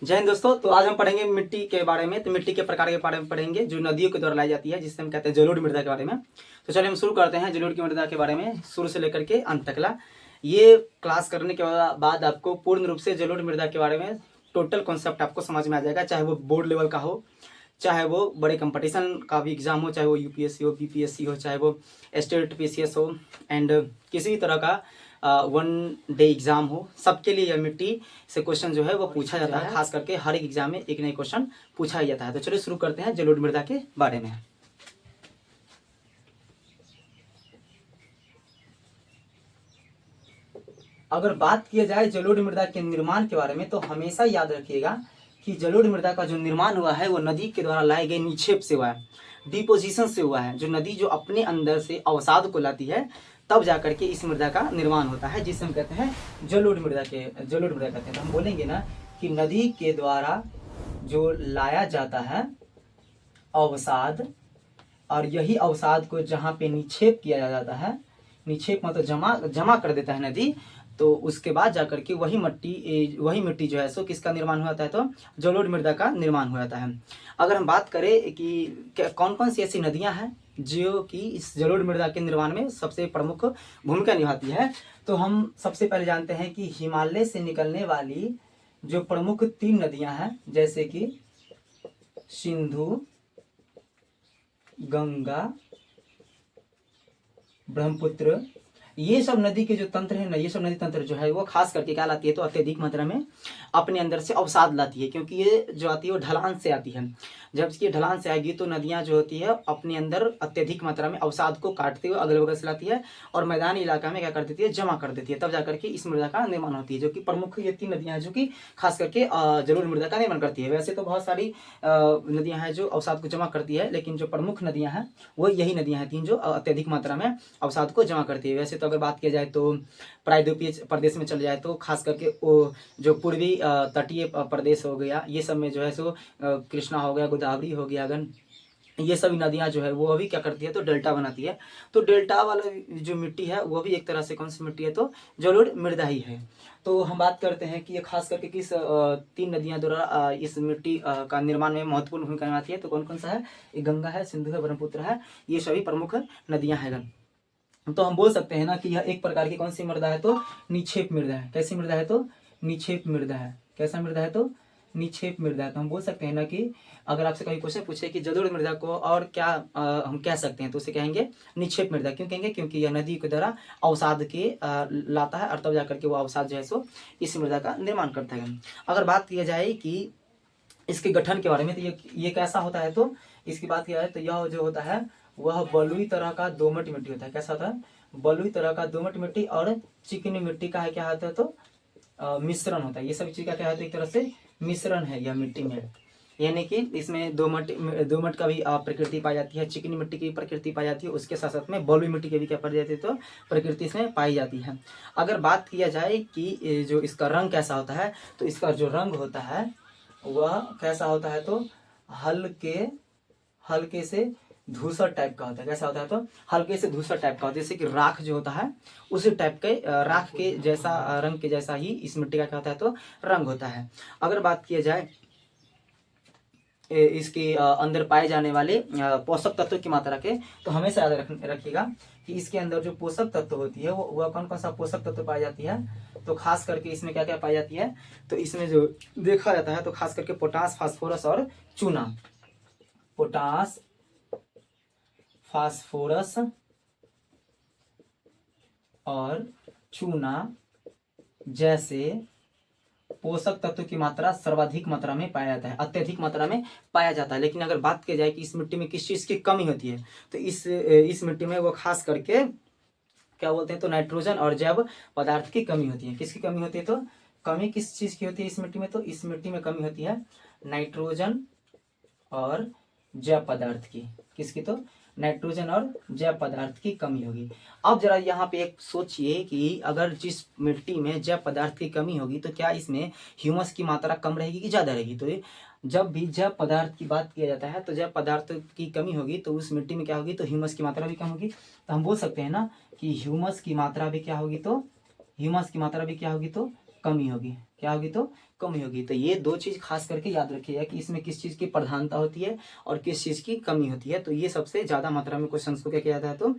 जय हिंद दोस्तों। तो आज हम पढ़ेंगे मिट्टी के बारे में। तो मिट्टी के प्रकार के बारे में पढ़ेंगे जो नदियों के द्वारा लाई जाती है, जिससे हम कहते हैं जलोढ़ मृदा के बारे में। तो चलिए हम शुरू करते हैं जलोढ़ की मृदा के बारे में, शुरू से लेकर के अंत तकला। ये क्लास करने के बाद आपको पूर्ण रूप से जलोढ़ मृदा के बारे में टोटल कॉन्सेप्ट आपको समझ में आ जाएगा, चाहे वो बोर्ड लेवल का हो, चाहे वो बड़े कंपटीशन का भी एग्जाम हो, चाहे वो यूपीएससी हो, बीपीएससी हो, चाहे वो स्टेट पीसीएस हो, एंड किसी भी तरह का वन डे एग्जाम हो, सबके लिए यह मिट्टी से क्वेश्चन जो है वो पूछा जाता है। खास करके हर एक एग्जाम में एक नई क्वेश्चन पूछा ही जाता है। तो चलिए शुरू करते हैं जलोढ़ मृदा के बारे में। अगर बात किया जाए जलोढ़ मृदा के निर्माण के बारे में, तो हमेशा याद रखिएगा कि जलोढ़ मृदा का जो निर्माण हुआ है वो नदी के द्वारा लाए गए निक्षेप से हुआ है, डिपोजिशन से हुआ है। जो नदी जो अपने अंदर से अवसाद को लाती है, तब जाकर के इस मृदा का निर्माण होता है, जिसे हम कहते हैं जलोढ़ मृदा कहते हैं। तो हम बोलेंगे ना कि नदी के द्वारा जो लाया जाता है अवसाद, और यही अवसाद को जहाँ पे निक्षेप किया जाता है, निक्षेप मतलब जमा कर देता है नदी, तो उसके बाद जाकर के वही मिट्टी जो है सो किसका निर्माण हो जाता है, तो जलोढ़ मृदा का निर्माण हो जाता है। अगर हम बात करें कि कौन कौन सी ऐसी नदियां हैं जो कि इस जलोढ़ मृदा के निर्माण में सबसे प्रमुख भूमिका निभाती है, तो हम सबसे पहले जानते हैं कि हिमालय से निकलने वाली जो प्रमुख 3 नदियां हैं, जैसे कि सिंधु, गंगा, ब्रह्मपुत्र, ये सब नदी के जो तंत्र है ना, ये सब नदी तंत्र जो है वो खास करके क्या लाती है, तो अत्यधिक मात्रा में अपने अंदर से अवसाद लाती है, क्योंकि ये जो आती है वो ढलान से आती है। जब ये ढलान से आएगी तो नदियां जो होती है अपने अंदर अत्यधिक मात्रा में अवसाद को काटते हुए अगल बगल से लाती है और मैदानी इलाका में क्या कर देती है, जमा कर देती है, तब जाकर के इस मृदा का निर्माण होती है। जो कि प्रमुख ये 3 नदियां हैं जो कि खास करके जलोढ़ मृदा का निर्माण करती है। वैसे तो बहुत सारी नदियां हैं जो अवसाद को जमा करती है, लेकिन जो प्रमुख नदियां हैं वो यही नदियां हैं 3 जो अत्यधिक मात्रा में अवसाद को जमा करती है। वैसे तो अगर बात किया जाए तो प्रायद्वीपीय प्रदेश में चले जाए तो खास करके वो जो पूर्वी तटीय प्रदेश हो गया, ये सब में जो है सो कृष्णा हो गया, गोदावरी हो गया, ये सभी नदियां जो है वो अभी क्या करती है, तो डेल्टा बनाती है। तो डेल्टा वाला जो मिट्टी है वो भी एक तरह से कौन सी मिट्टी है, तो जलोढ़ मृदा ही है। तो हम बात करते हैं कि ये खास करके किस 3 नदियां द्वारा इस मिट्टी का निर्माण में महत्वपूर्ण भूमिका निभाती है। तो कौन कौन सा है, ये गंगा है, सिंधु है, ब्रह्मपुत्र है, ये सभी प्रमुख नदियां हैं। तो हम बोल सकते हैं ना कि यह एक प्रकार की कौन सी मृदा है, तो निक्षेप मृदा है। कैसी मृदा है, तो निक्षेप मृदा है। कैसा मृदा है, तो निक्षेप मृदा है। तो हम बोल सकते हैं ना कि अगर आपसे कहीं क्वेश्चन पूछे कि जलोढ़ मृदा को और क्या हम कह सकते हैं, तो उसे कहेंगे निक्षेप मृदा। क्यों कहेंगे, क्योंकि यह नदी के द्वारा अवसाद के लाता है और तब जाकर के वो अवसाद जो है सो इस मृदा का निर्माण करता है। अगर बात की जाए कि इसके गठन के बारे में, तो ये कैसा होता है, तो इसकी बात किया जाए तो यह जो होता है वह बलुई तरह का दोमट मिट्टी होता है। कैसा होता है, बलुई तरह का दोमट मिट्टी और चिकनी मिट्टी का है, क्या होता है, तो मिश्रण होता है। ये सब चीज का क्या होता है, एक तरह से मिश्रण है यह मिट्टी में। यानी कि इसमें दोमट का भी प्रकृति पाई जाती है, चिकनी मिट्टी की प्रकृति पाई जाती है, उसके साथ साथ में बलुई मिट्टी की भी क्या पाई जाती है, तो प्रकृति इसमें पाई जाती है। अगर बात किया जाए कि जो इसका रंग कैसा होता है, तो इसका जो रंग होता है वह कैसा होता है, तो हल्के से धूसर टाइप का होता है। कैसा होता है, तो हल्के से धूसर टाइप का होता है, जैसे कि राख जो होता है उसी टाइप के राख के जैसा रंग के जैसा ही इस मिट्टी का क्या होता है, तो रंग होता है। अगर बात किया जाए इसके अंदर पाए जाने वाले पोषक तत्व की मात्रा के, तो हमेशा याद रखिएगा कि इसके अंदर जो पोषक तत्व होती है वो कौन कौन सा पोषक तत्व पाई जाती है। तो खास करके इसमें क्या क्या पाई जाती है, तो इसमें जो देखा जाता है तो खास करके पोटास, फास्फोरस और चूना। पोटास, फास्फोरस और चूना जैसे पोषक तत्व की मात्रा सर्वाधिक मात्रा में पाया जाता है, अत्यधिक मात्रा में पाया जाता है। लेकिन अगर बात की जाए कि इस मिट्टी में किस चीज की कमी होती है, तो इस मिट्टी में वो खास करके क्या बोलते हैं, तो नाइट्रोजन और जैव पदार्थ की कमी होती है। किसकी कमी होती है, तो कमी किस चीज की होती है इस मिट्टी में, तो इस मिट्टी में कमी होती है नाइट्रोजन और जैव पदार्थ की। किसकी, तो नाइट्रोजन और जैव पदार्थ की कमी होगी। अब जरा यहाँ पे एक सोचिए कि अगर जिस मिट्टी में जैव पदार्थ की कमी होगी तो क्या इसमें ह्यूमस की मात्रा कम रहेगी कि ज़्यादा रहेगी। तो जब भी जैव पदार्थ की बात किया जाता है तो जैव पदार्थ की कमी होगी तो उस मिट्टी में क्या होगी, तो ह्यूमस की मात्रा भी कम होगी। तो हम बोल सकते हैं ना कि ह्यूमस की मात्रा भी क्या होगी, तो ह्यूमस की मात्रा भी क्या होगी, तो कमी होगी। क्या होगी? तो कमी होगी। तो ये दो चीज़ खास करके याद रखिएगा कि इसमें किस चीज़ की प्रधानता होती है और किस चीज़ की कमी होती है। तो ये सबसे ज़्यादा मात्रा में क्वेश्चन को क्या किया जाता है? तो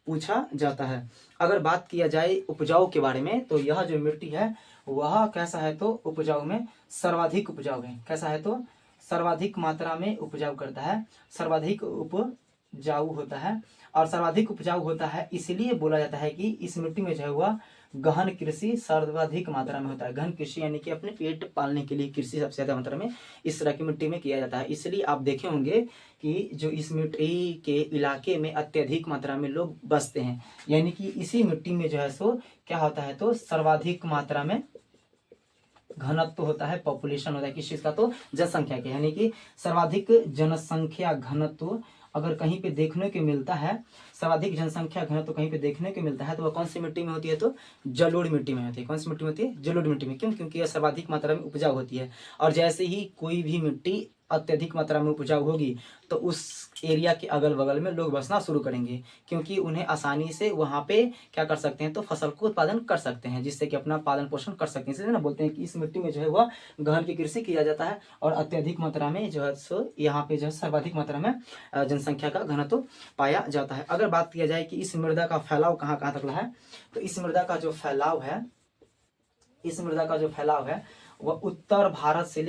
पूछा जाता है। अगर बात किया जाए उपजाऊ के बारे में, तो यह जो मिट्टी है वह कैसा है? तो उपजाऊ में सर्वाधिक उपजाऊ है। कैसा है? तो सर्वाधिक मात्रा में उपजाऊ करता है, सर्वाधिक उपजाऊ होता है। और सर्वाधिक उपजाऊ होता है इसलिए बोला जाता है कि इस मिट्टी में जो है वह गहन कृषि सर्वाधिक मात्रा में होता है। गहन कृषि यानी कि अपने पेट पालने के लिए कृषि सबसे ज्यादा मात्रा में इस तरह की मिट्टी में किया जाता है। इसलिए आप देखे होंगे कि जो इस मिट्टी के इलाके में अत्यधिक मात्रा में लोग बसते हैं, यानी कि इसी मिट्टी में जो है सो क्या होता है? तो सर्वाधिक मात्रा में घनत्व होता है, पॉपुलेशन होता है किस चीज का? तो जनसंख्या के, यानी कि सर्वाधिक जनसंख्या घनत्व अगर कहीं पे देखने को मिलता है, सर्वाधिक जनसंख्या घनत्व कहीं पे देखने को मिलता है तो वह कौन सी मिट्टी में होती है? तो जलोढ़ मिट्टी में होती है। कौन सी मिट्टी में होती है? जलोढ़ मिट्टी में। क्यों? क्योंकि यह सर्वाधिक मात्रा में उपजाऊ होती है। और जैसे ही कोई भी मिट्टी अत्यधिक मात्रा में उपजाऊ होगी तो उस एरिया के अगल बगल में लोग बसना शुरू करेंगे, क्योंकि उन्हें आसानी से वहाँ पे क्या कर सकते हैं? तो फसल को उत्पादन कर सकते हैं, जिससे कि अपना पालन पोषण कर सकते हैं। इसलिए ना बोलते हैं कि इस मिट्टी में जो है वह गहन की कृषि किया जाता है और अत्यधिक मात्रा में जो है सो यहाँ पे जो है सर्वाधिक मात्रा में जनसंख्या का घनत्व पाया जाता है। अगर बात किया जाए कि इस मृदा का फैलाव कहाँ कहाँ तक है, तो इस मृदा का जो फैलाव है, इस मृदा का जो फैलाव है वह उत्तर भारत से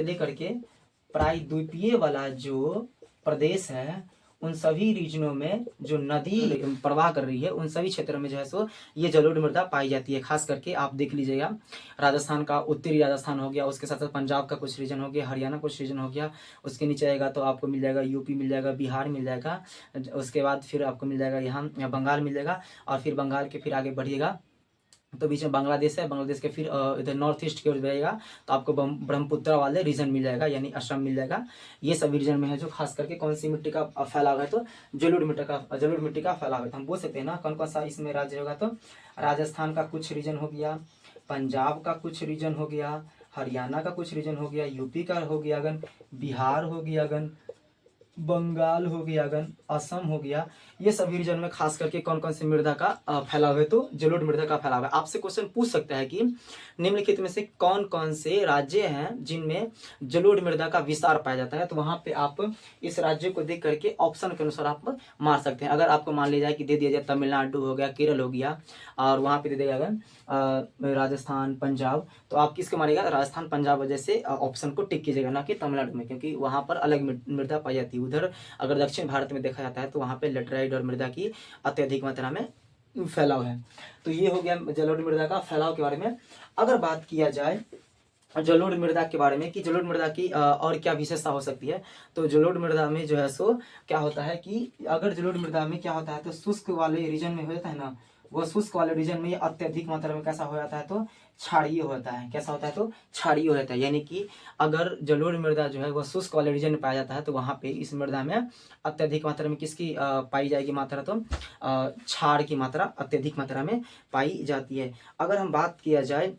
लेकर के प्रायद्वीपीय वाला जो प्रदेश है उन सभी रीजनों में जो नदी प्रवाह कर रही है उन सभी क्षेत्रों में जो है सो ये जलोढ़ मृदा पाई जाती है। खास करके आप देख लीजिएगा, राजस्थान का उत्तरी राजस्थान हो गया, उसके साथ साथ पंजाब का कुछ रीजन हो गया, हरियाणा कुछ रीजन हो गया, उसके नीचे आएगा तो आपको मिल जाएगा यूपी मिल जाएगा, बिहार मिल जाएगा, उसके बाद फिर आपको मिल जाएगा यहाँ बंगाल मिल जाएगा, और फिर बंगाल के फिर आगे बढ़िएगा तो बीच में बांग्लादेश है, बांग्लादेश के फिर इधर नॉर्थ ईस्ट की ओर जाएगा तो आपको ब्रह्मपुत्र वाले रीजन मिल जाएगा, यानी असम मिल जाएगा। ये सभी रीजन में है जो खास करके कौन सी मिट्टी का फैलाव है? तो जलोढ़ मिट्टी का फैलाव है। तो हम बोल सकते हैं ना कौन कौन सा इसमें राज्य होगा? तो राजस्थान का कुछ रीजन हो गया, पंजाब का कुछ रीजन हो गया, हरियाणा का कुछ रीजन हो गया, यूपी का हो गया अगन, बिहार हो गया अगन, बंगाल हो गया अगन, असम हो गया। ये सभी रीजन में खास करके कौन कौन सी मृदा का फैलाव है? तो जलोढ़ मृदा का फैलाव है। आपसे क्वेश्चन पूछ सकता है कि निम्नलिखित में से कौन कौन से राज्य हैं जिनमें जलोढ़ मृदा का विस्तार पाया जाता है? तो वहां पे आप इस राज्य को देख करके ऑप्शन के अनुसार आप मार सकते हैं। अगर आपको मान लिया जाए कि दे दिया जाए तमिलनाडु हो गया, केरल हो गया, और वहां पे दे दिया अगर राजस्थान पंजाब, तो आप किसको मारिएगा? राजस्थान पंजाब वजह से ऑप्शन को टिक कीजिएगा, ना कि तमिलनाडु में, क्योंकि वहां पर अलग मृदा पाई जाती है। उधर अगर दक्षिण भारत में देखा जाता है तो वहाँ पे लेटराइट और मृदा की अत्यधिक मात्रा में फैलाव है। तो ये हो गया जलोढ़ मृदा का फैलाव के बारे में। अगर बात किया जाए जलोढ़ मृदा के बारे में कि जलोढ़ मृदा की और क्या विशेषता हो सकती है, तो जलोढ़ मृदा में जो है सो क्या होता है कि अगर जलोढ़ मृदा में क्या होता है तो शुष्क वाले रीजन में हो जाता है ना, वो शुष्क वाले रीजन में ये अत्यधिक मात्रा में कैसा हो जाता है? तो क्षारीय होता है। कैसा होता है? तो क्षारीय होता है, यानी कि अगर जलोढ़ मृदा जो है वह शुष्क वाले रीजन में पाया जाता है तो वहाँ पे इस मृदा में अत्यधिक मात्रा में किसकी पाई जाएगी मात्रा? तो क्षार की मात्रा अत्यधिक मात्रा में पाई जाती है। अगर हम बात किया जाए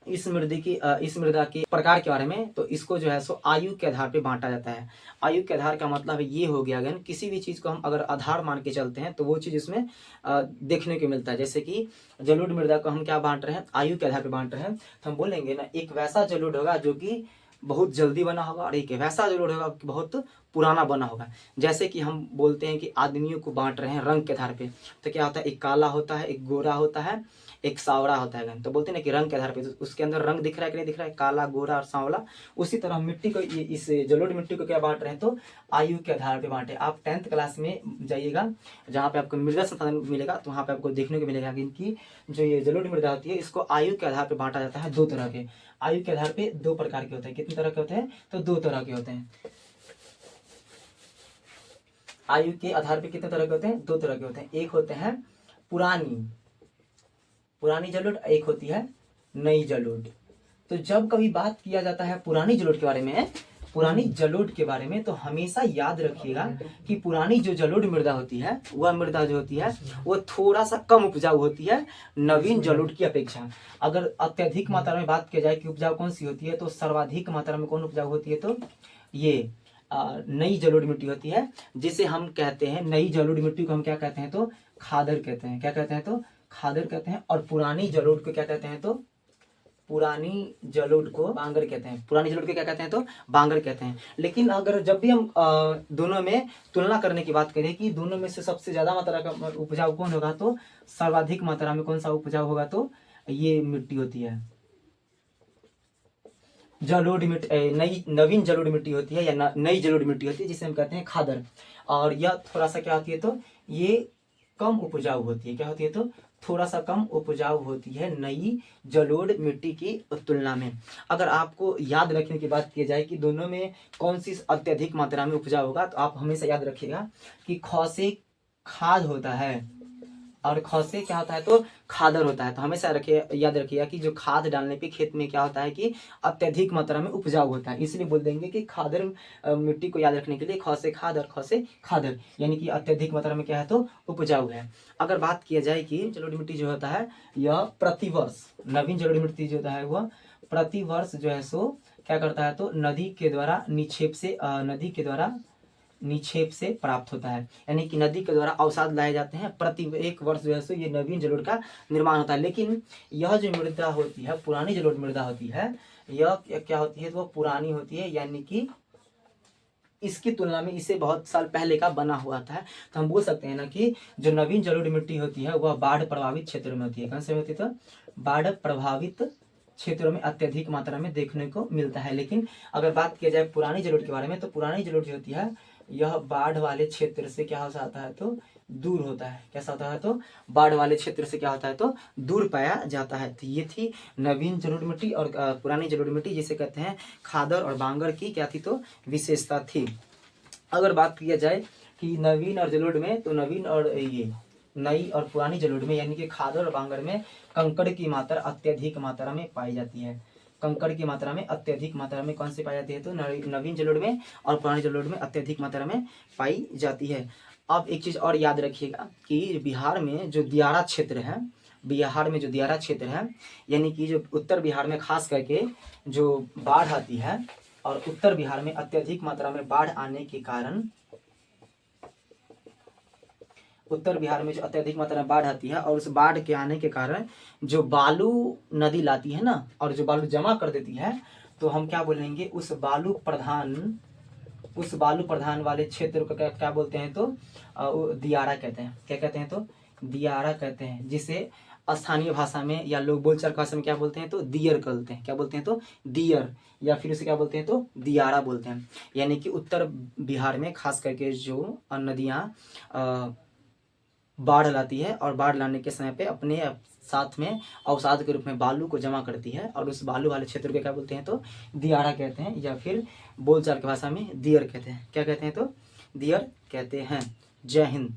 इस मृदा के प्रकार के बारे में, तो इसको जो है सो आयु के आधार पे बांटा जाता है। आयु के आधार का मतलब ये हो गया अगर किसी भी चीज को हम अगर आधार मान के चलते हैं तो वो चीज इसमें देखने को मिलता है। जैसे कि जलोढ़ मृदा को हम क्या बांट रहे हैं? आयु के आधार पे बांट रहे हैं। तो हम बोलेंगे ना एक वैसा जलोढ़ होगा जो कि बहुत जल्दी बना होगा और एक वैसा जलोढ़ होगा बहुत पुराना बना होगा। जैसे कि हम बोलते हैं कि आदमियों को बांट रहे हैं रंग के आधार पे, तो क्या होता है? एक काला होता है, एक गोरा होता है, एक सांवला होता है। तो बोलते हैं ना कि रंग के आधार पे, तो उसके अंदर रंग दिख रहा है कि नहीं दिख रहा है? काला, गोरा और सांवला। उसी तरह मिट्टी को इस जलोढ़ मिट्टी को क्या बांट रहे हैं? तो आयु के आधार पे बांटे। आप 10th क्लास में जाइएगा जहाँ पे आपको मृदा संसाधन मिलेगा तो वहाँ पे आपको देखने को मिलेगा कि इनकी जो ये जलोढ़ मृदा होती है इसको आयु के आधार पे बांटा जाता है। 2 तरह के आयु के आधार पे 2 प्रकार के होते हैं। कितने तरह के होते हैं? तो 2 तरह के होते हैं। आयु के आधार पे कितने तरह के होते हैं? 2 तरह के होते हैं। एक होते हैं पुरानी जलोढ़, एक होती है नई जलोढ़। तो जब कभी बात किया जाता है पुरानी जलोढ़ के बारे में, पुरानी जलोढ़ के बारे में, तो हमेशा याद रखिएगा कि पुरानी जो जलोढ़ मृदा होती है वह मृदा जो होती है वो थोड़ा सा कम उपजाऊ होती है नवीन जलोढ़ की अपेक्षा। अगर अत्यधिक मात्रा में बात किया जाए कि उपजाऊ कौन सी होती है, तो सर्वाधिक मात्रा में कौन उपजाऊ होती है? तो ये नई जलोढ़ मिट्टी होती है, जिसे हम कहते हैं नई जलोढ़ मिट्टी को हम क्या कहते हैं? तो खादर कहते हैं। क्या कहते हैं? तो खादर कहते हैं, और पुरानी जलोढ़ को क्या कहते हैं तो पुरानी जलोढ़ को बांगर कहते हैं। पुरानी जलोढ़ को क्या कहते हैं तो बांगर कहते हैं। लेकिन अगर जब भी हम दोनों में तुलना करने की बात करें कि दोनों में से सबसे ज्यादा मात्रा का उपजाऊ कौन होगा, तो सर्वाधिक मात्रा में कौन सा उपजाऊ होगा, तो ये मिट्टी होती है जलोढ़ मिट्टी, नई नवीन जलोढ़ मिट्टी होती है या नई जलोढ़ मिट्टी होती है, जिसे हम कहते हैं खादर। और यह थोड़ा सा क्या होती है तो ये कम उपजाऊ होती है। क्या होती है तो थोड़ा सा कम उपजाऊ होती है नई जलोढ़ मिट्टी की तुलना में। अगर आपको याद रखने की बात की जाए कि दोनों में कौन सी अत्यधिक मात्रा में उपजाऊ होगा, तो आप हमेशा याद रखिएगा कि ख से खाद होता है और ख से क्या होता है तो खादर होता है। तो हमेशा रखिए, याद रखिएगा कि जो खाद डालने पे खेत में क्या होता है कि अत्यधिक मात्रा में उपजाऊ होता है। इसलिए बोल देंगे कि खादर मिट्टी को याद रखने के लिए ख से खाद और ख से खादर, यानी कि अत्यधिक मात्रा में क्या है तो उपजाऊ है। अगर बात किया जाए कि जलोढ़ मिट्टी जो होता है यह प्रतिवर्ष, नवीन जलोढ़ मिट्टी जो होता है वह प्रतिवर्ष जो है सो क्या करता है तो नदी के द्वारा निक्षेप से प्राप्त होता है। यानी कि नदी के द्वारा अवसाद लाए जाते हैं, प्रति एक वर्ष जो है सो ये नवीन जलोढ़ का निर्माण होता है। लेकिन यह जो मृदा होती है, पुरानी जलोढ़ मृदा होती है, यह क्या होती है तो वह पुरानी होती है, यानी कि इसकी तुलना में इसे बहुत साल पहले का बना हुआ था। तो हम बोल सकते हैं ना कि जो नवीन जलोढ़ मिट्टी होती है वह बाढ़ प्रभावित क्षेत्रों में होती है। कौन से होती है तो बाढ़ प्रभावित क्षेत्रों में अत्यधिक मात्रा में देखने को मिलता है। लेकिन अगर बात किया जाए पुरानी जलोढ़ के बारे में, तो पुरानी जलोढ़ जो होती है यह बाढ़ वाले क्षेत्र से क्या हो जाता है तो दूर होता है। कैसा होता है तो बाढ़ वाले क्षेत्र से क्या होता है तो दूर पाया जाता है। तो ये थी नवीन जलोढ़ मिट्टी और पुरानी जलोढ़ मिट्टी, जिसे कहते हैं खादर और बांगर की क्या थी तो विशेषता थी। अगर बात किया जाए कि नवीन और जलोढ़ में, तो नवीन और ये नई और पुरानी जलोढ़ में यानी कि खादर और बांगर में कंकड़ की मात्रा अत्यधिक मात्रा में पाई जाती है। कंकड़ की मात्रा में अत्यधिक मात्रा में कौन सी पाई जाती है तो नवीन जलोढ़ में और पुरानी जलोढ़ में अत्यधिक मात्रा में पाई जाती है। अब एक चीज़ और याद रखिएगा कि बिहार में जो दियारा क्षेत्र है, यानी कि जो उत्तर बिहार में खास करके जो बाढ़ आती है, और उत्तर बिहार में अत्यधिक मात्रा में बाढ़ आने के कारण, उत्तर बिहार में जो अत्यधिक मात्रा में बाढ़ आती है और उस बाढ़ के आने के कारण जो बालू नदी लाती है ना, और जो बालू जमा कर देती है, तो हम क्या बोलेंगे उस बालू प्रधान वाले क्षेत्र को क्या बोलते हैं तो दियारा कहते हैं। क्या कहते हैं तो दियारा कहते हैं, जिसे स्थानीय भाषा में या लोग बोलचाल भाषा में क्या बोलते हैं तो दियर कहते हैं। क्या बोलते हैं तो दियर, या फिर उसे क्या बोलते हैं तो दियारा बोलते हैं। यानी कि उत्तर बिहार में खास करके जो नदियाँ बाढ़ लाती है और बाढ़ लाने के समय पे अपने साथ में अवसाद के रूप में बालू को जमा करती है, और उस बालू वाले क्षेत्र को क्या बोलते हैं तो दियारा कहते हैं, या फिर बोलचाल की भाषा में दियर कहते हैं। क्या कहते हैं तो दियर कहते हैं। जय हिंद।